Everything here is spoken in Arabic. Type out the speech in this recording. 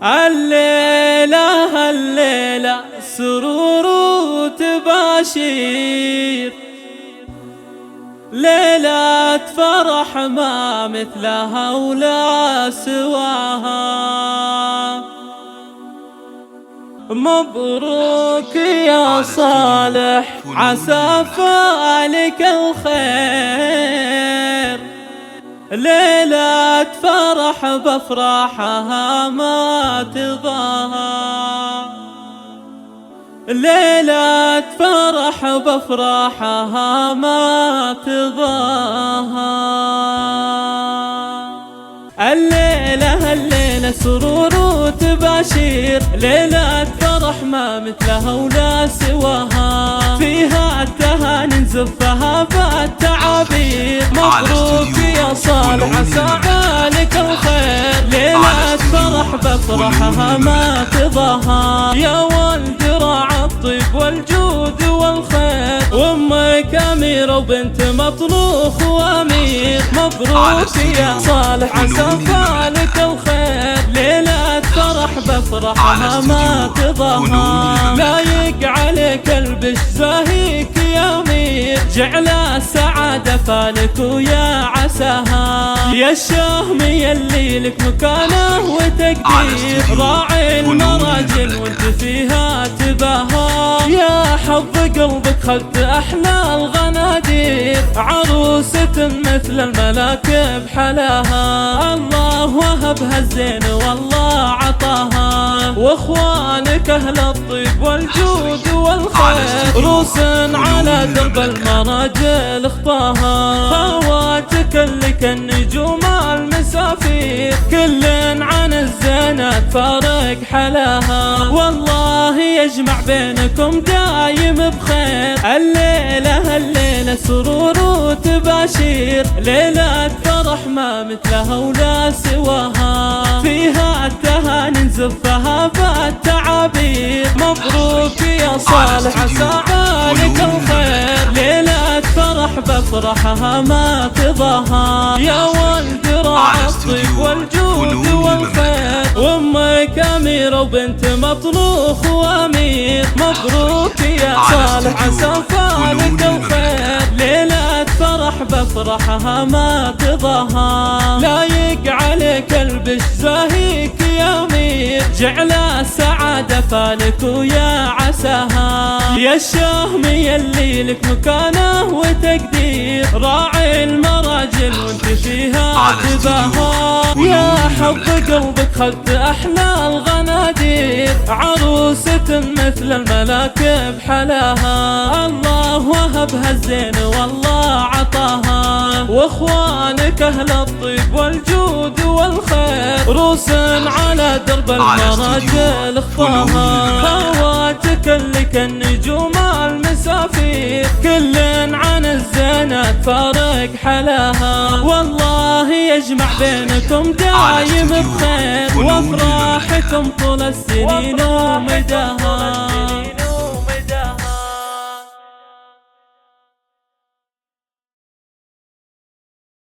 الليلة الليلة سرور وتباشير، ليلة فرح ما مثلها ولا سواها. مبروك يا صالح عسى فالك الخير، ليلة فرح بفرحها ما تضاهى، ليلة فرح بفرحها ما تضاهى. الليلة سرور وتباشير، ليلة فرح ما مثلها ولا سواها، فيها التهاني نزفها بالتعابير. مبروك يا صالح عسى فالك الخير، ليلة فرح بفرحها ما تضاهى. يا ولد راعى الطيب والجود والخير، وامك اميرة وبنت مطروخ وامير. مبروك يا صالح عسى فالك الخير، ليلة فرح بفرحها ما تضاهى. لايق عليك البش زاهيك يا امير، جعل السعادة فالك ويا عساها. يا الشهمي اللي لك مكانه وتقدير، راعي المراجل وانت فيها تباهى. يا حظ قلبك خذت احلى الغنادير، عروسة مثل الملاك بحلاها. الله وهبها الزين والله عطاها، واخوانك اهل الطيب والجود والخير، روس على درب المراجل اخطاها. خواتك اللي كالنجوم المسافير، كل عن الزينات فارق حلاها. والله يجمع بينكم دايم بخير. الليلة سرور وتباشير، ليلة فرح ما مثلها ولا سواها، فيها التهاني نزفها بالتعابير. مبروك يا صالح عسى فالك الخير، ليلة فرح بفرحها ما تضاهى. يا ولد راعى الطيب والجود والخير، وامك اميرة وبنت مطروخ وامير. مبروك يا صالح عسى فالك الخير، ليلة فرح بفرحها ما تضاهى. لايق عليك البش زاهيك يا امير، جعل السعادة فالك ويا عساها. يا الشهمي اللي لك مكانه وتقدير، راعي المراجل وانت فيها تباهى. يا حظ قلبك خذت احلى الغنادير، عروسة مثل الملاك بحلاها. الله وهبها الزين والله عطاها، واخوانك اهل الطيب والجود والخير، روس على درب المراجل اخطاها. خواتك اللي كالنجوم المسافير، كل عن الزينات فارق حلاها. والله يجمع بينكم دايم بخير، وافراحكم طول السنين ومداها.